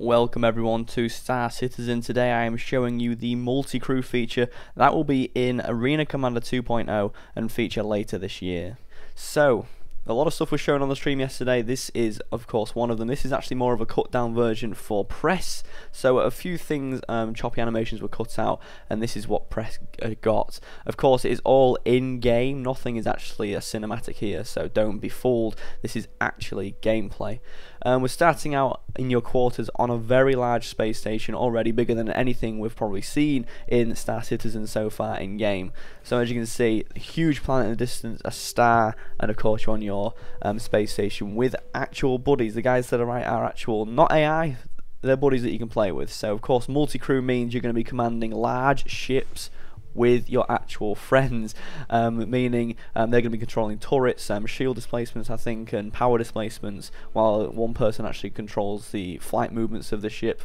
Welcome everyone to Star Citizen. Today I am showing you the multi-crew feature that will be in Arena Commander 2.0 and feature later this year. So, a lot of stuff was shown on the stream yesterday. This is of course one of them. This is actually more of a cut down version for press, so a few things, choppy animations were cut out, and this is what press got. Of course it is all in game, nothing is actually a cinematic here, so don't be fooled. This is actually gameplay. We're starting out in your quarters on a very large space station, already bigger than anything we've probably seen in Star Citizen so far in game. So as you can see, a huge planet in the distance, a star, and of course you're on your space station with actual buddies. The guys that are right are actual, not AI, they're buddies that you can play with. So of course multi-crew means you're going to be commanding large ships with your actual friends, meaning they're going to be controlling turrets, shield displacements I think, and power displacements, while one person actually controls the flight movements of the ship.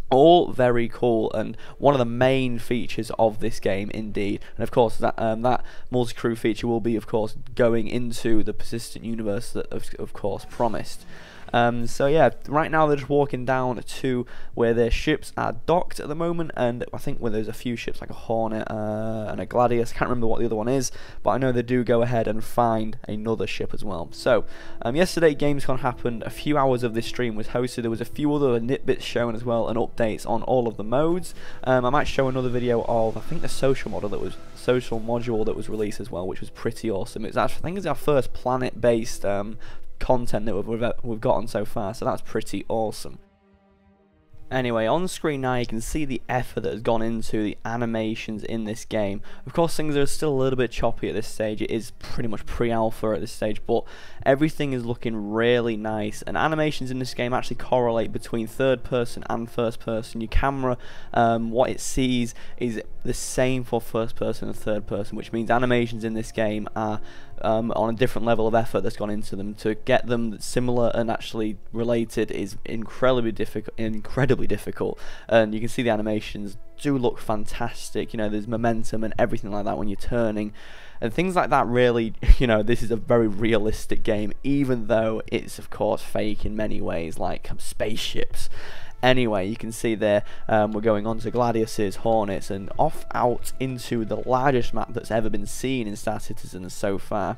All very cool, and one of the main features of this game indeed. And of course that that multi-crew feature will be of course going into the persistent universe that of course promised. So yeah, right now they're just walking down to where their ships are docked at the moment, and I think where there's a few ships like a Hornet and a Gladius. Can't remember what the other one is, but I know they do go ahead and find another ship as well. So yesterday Gamescom happened, a few hours of this stream was hosted, there was a few other nitbits shown as well, and updates on all of the modes. I might show another video of, I think, the social module that was released as well, which was pretty awesome. It's actually, I think it's our first planet based content that we've gotten so far, so that's pretty awesome. Anyway, on screen now you can see the effort that has gone into the animations in this game. Of course things are still a little bit choppy at this stage, it is pretty much pre-alpha at this stage, but everything is looking really nice, and animations in this game actually correlate between third person and first person. Your camera, what it sees is the same for first person and third person, which means animations in this game are on a different level of effort that's gone into them. To get them similar and actually related is incredibly difficult, and you can see the animations do look fantastic. You know, there's momentum and everything like that when you're turning and things like that. Really, you know, this is a very realistic game, even though it's of course fake in many ways, like spaceships. Anyway, you can see there we're going on to Gladiuses, Hornets, and off out into the largest map that's ever been seen in Star Citizen so far.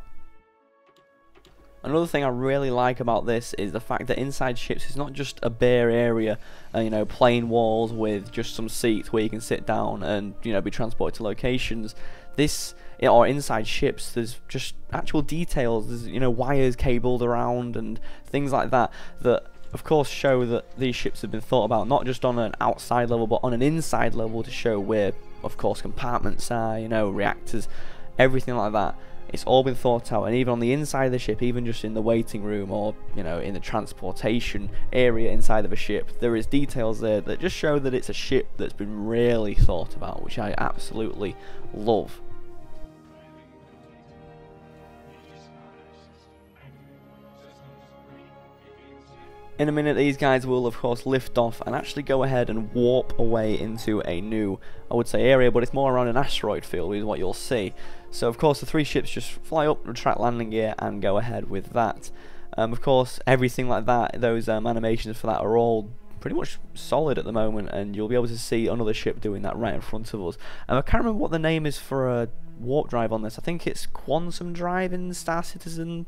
Another thing I really like about this is the fact that inside ships is not just a bare area, you know, plain walls with just some seats where you can sit down and, you know, be transported to locations. This, or inside ships, there's just actual details. There's, you know, wires cabled around and things like that that of course show that these ships have been thought about, not just on an outside level but on an inside level, to show where of course compartments are, you know, reactors, everything like that. It's all been thought out, and even on the inside of the ship, even just in the waiting room or, you know, in the transportation area inside of a ship, there is details there that just show that it's a ship that's been really thought about, which I absolutely love. In a minute these guys will of course lift off and actually go ahead and warp away into a new, I would say, area, but it's more around an asteroid field is what you'll see. So of course the three ships just fly up, retract landing gear, and go ahead with that. Of course everything like that, those animations for that are all pretty much solid at the moment, and you'll be able to see another ship doing that right in front of us. I can't remember what the name is for a warp drive on this. I think it's quantum drive in Star Citizen.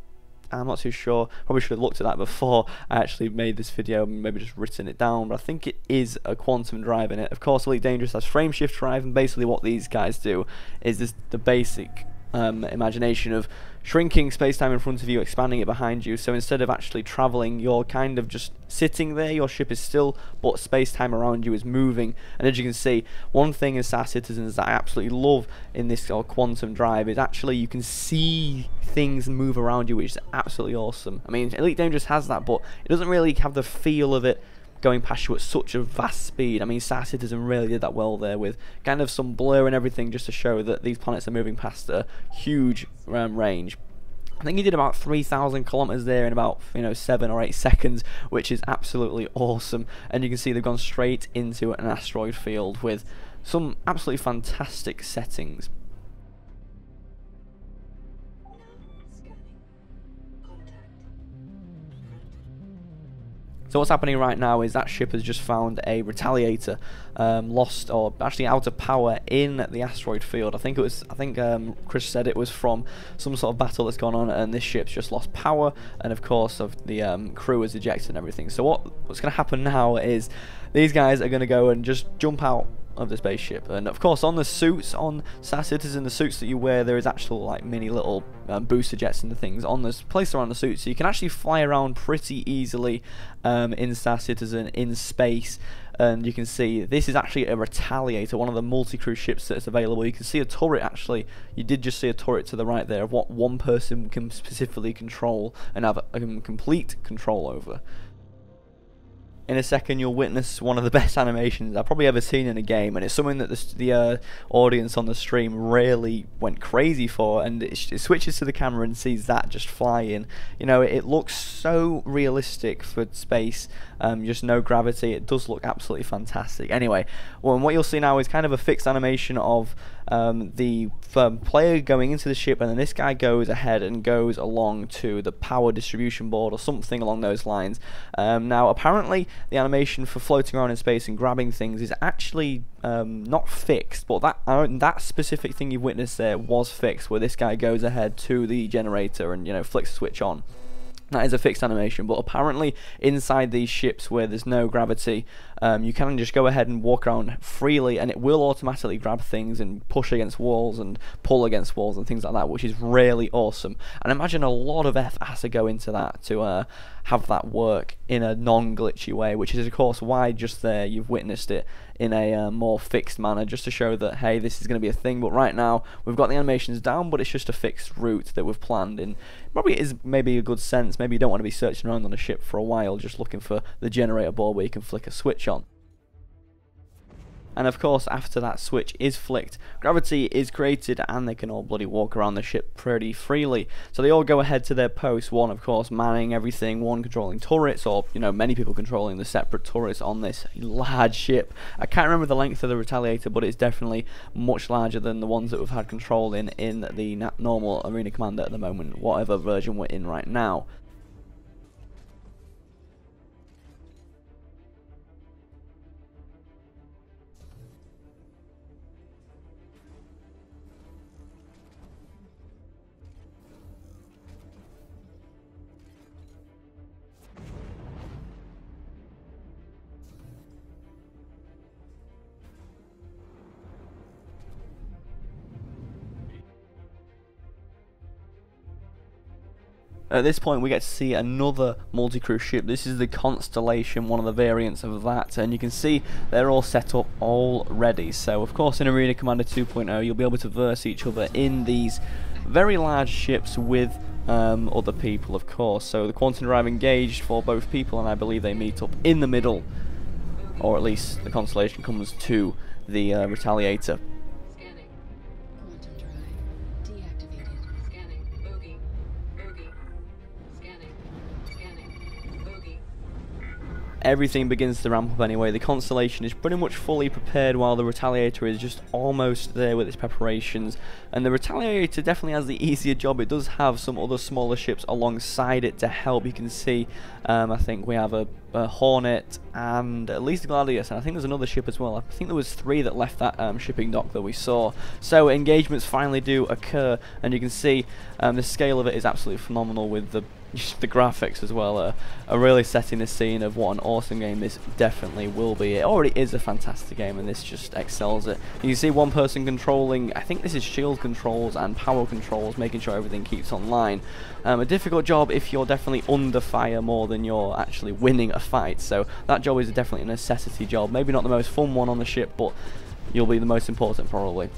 I'm not too sure, probably should have looked at that before I actually made this video, maybe just written it down, but I think it is a quantum drive in it. Of course Elite Dangerous has frame shift drive, and basically what these guys do is this, the basic imagination of shrinking space-time in front of you, expanding it behind you. So instead of actually traveling, you're kind of just sitting there, your ship is still, but space-time around you is moving. And as you can see, one thing in Star Citizens that I absolutely love in this quantum drive is actually you can see things move around you, which is absolutely awesome. I mean, Elite Dangerous has that, but it doesn't really have the feel of it going past you at such a vast speed. I mean, Star Citizen really did that well there, with kind of some blur and everything, just to show that these planets are moving past a huge range. I think he did about 3,000 kilometers there in about, you know, 7 or 8 seconds, which is absolutely awesome. And you can see they've gone straight into an asteroid field with some absolutely fantastic settings. So what's happening right now is that ship has just found a Retaliator lost, or actually out of power in the asteroid field. I think Chris said it was from some sort of battle that's gone on, and this ship's just lost power, and of course the crew is ejected and everything. So what's going to happen now is these guys are going to go and just jump out of the spaceship, and of course on the suits, on Star Citizen, the suits that you wear, there is actual like mini little booster jets and the things on this placed around the suit, so you can actually fly around pretty easily in Star Citizen in space. And you can see this is actually a Retaliator, one of the multi-crew ships that's available. You can see a turret, actually. You did just see a turret to the right there of what one person can specifically control and have complete control over. In a second you'll witness one of the best animations I've probably ever seen in a game, and it's something that the audience on the stream really went crazy for, and it switches to the camera and sees that just flying. You know, it looks so realistic for space, just no gravity. It does look absolutely fantastic. Anyway, well, what you'll see now is kind of a fixed animation of the player going into the ship, and then this guy goes ahead and goes along to the power distribution board or something along those lines. Now apparently the animation for floating around in space and grabbing things is actually not fixed, but that specific thing you've witnessed there was fixed, where this guy goes ahead to the generator and, you know, flicks the switch on. That is a fixed animation, but apparently inside these ships where there's no gravity, you can just go ahead and walk around freely, and it will automatically grab things and push against walls and pull against walls and things like that, which is really awesome. And imagine a lot of effort has to go into that to have that work in a non-glitchy way, which is of course why just there you've witnessed it in a more fixed manner, just to show that, hey, this is going to be a thing. But right now we've got the animations down, but it's just a fixed route that we've planned in. Probably is maybe a good sense. Maybe you don't want to be searching around on a ship for a while just looking for the generator board where you can flick a switch on. And of course, after that switch is flicked, gravity is created and they can all bloody walk around the ship pretty freely. So they all go ahead to their posts, one of course manning everything, one controlling turrets, or, you know, many people controlling the separate turrets on this large ship. I can't remember the length of the Retaliator, but it's definitely much larger than the ones that we've had control in the normal Arena Commander at the moment, whatever version we're in right now. At this point we get to see another multi-crew ship. This is the Constellation, one of the variants of that, and you can see they're all set up already. So of course in Arena Commander 2.0 you'll be able to verse each other in these very large ships with other people, of course. So the Quantum Drive engaged for both people, and I believe they meet up in the middle, or at least the Constellation comes to the Retaliator. Everything begins to ramp up anyway. The Constellation is pretty much fully prepared, while the Retaliator is just almost there with its preparations. And the Retaliator definitely has the easier job. It does have some other smaller ships alongside it to help. You can see, I think we have a Hornet and at least a Gladius, and I think there's another ship as well. I think there was 3 that left that shipping dock that we saw. So engagements finally do occur, and you can see the scale of it is absolutely phenomenal, with the graphics as well are really setting the scene of what an awesome game this definitely will be. It already is a fantastic game, and this just excels it. You can see one person controlling, I think this is shield controls and power controls, making sure everything keeps online. A difficult job if you're definitely under fire more than you're actually winning a fight, so that job is definitely a necessity job. Maybe not the most fun one on the ship, but you'll be the most important probably.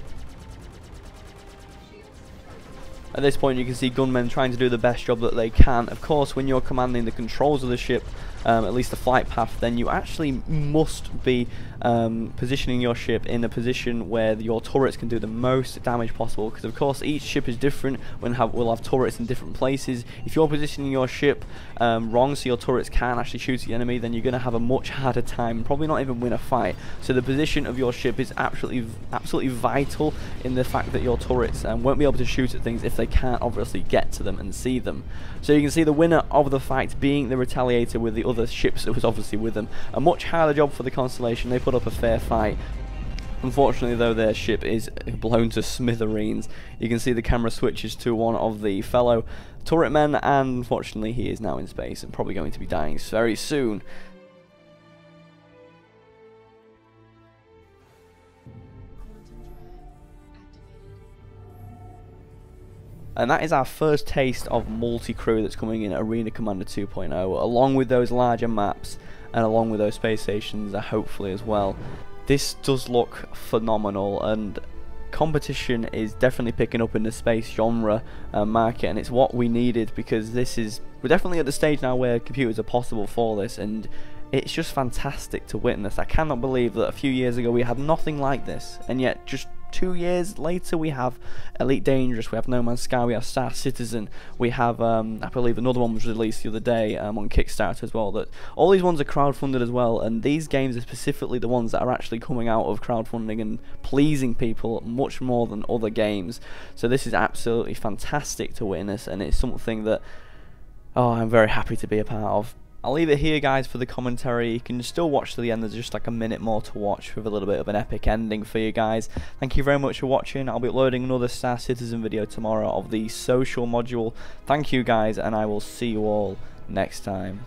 At this point you can see gunmen trying to do the best job that they can. Of course, when you're commanding the controls of the ship, at least the flight path, then you actually must be positioning your ship in a position where your turrets can do the most damage possible, because of course each ship is different. We'll have turrets in different places. If you're positioning your ship wrong so your turrets can actually shoot the enemy, then you're going to have a much harder time, probably not even win a fight. So the position of your ship is absolutely vital in the fact that your turrets won't be able to shoot at things if they can't obviously get to them and see them. So you can see the winner of the fight being the Retaliator, with the other ships that was obviously with them. A much harder job for the Constellation. They put up a fair fight. Unfortunately though, their ship is blown to smithereens. You can see the camera switches to one of the fellow turret men, and unfortunately he is now in space and probably going to be dying very soon. And that is our first taste of multi-crew that's coming in Arena Commander 2.0, along with those larger maps and along with those space stations hopefully as well. This does look phenomenal, and competition is definitely picking up in the space genre market, and it's what we needed, because we're definitely at the stage now where computers are possible for this, and it's just fantastic to witness. I cannot believe that a few years ago we had nothing like this, and yet just 2 years later we have Elite Dangerous, we have No Man's Sky, we have Star Citizen, we have I believe another one was released the other day on Kickstarter as well. That all these ones are crowdfunded as well, and these games are specifically the ones that are actually coming out of crowdfunding and pleasing people much more than other games. So this is absolutely fantastic to witness, and it's something that I'm very happy to be a part of. I'll leave it here, guys, for the commentary. You can still watch to the end. There's just like a minute more to watch with a little bit of an epic ending for you guys. Thank you very much for watching. I'll be uploading another Star Citizen video tomorrow of the social module. Thank you, guys, and I will see you all next time.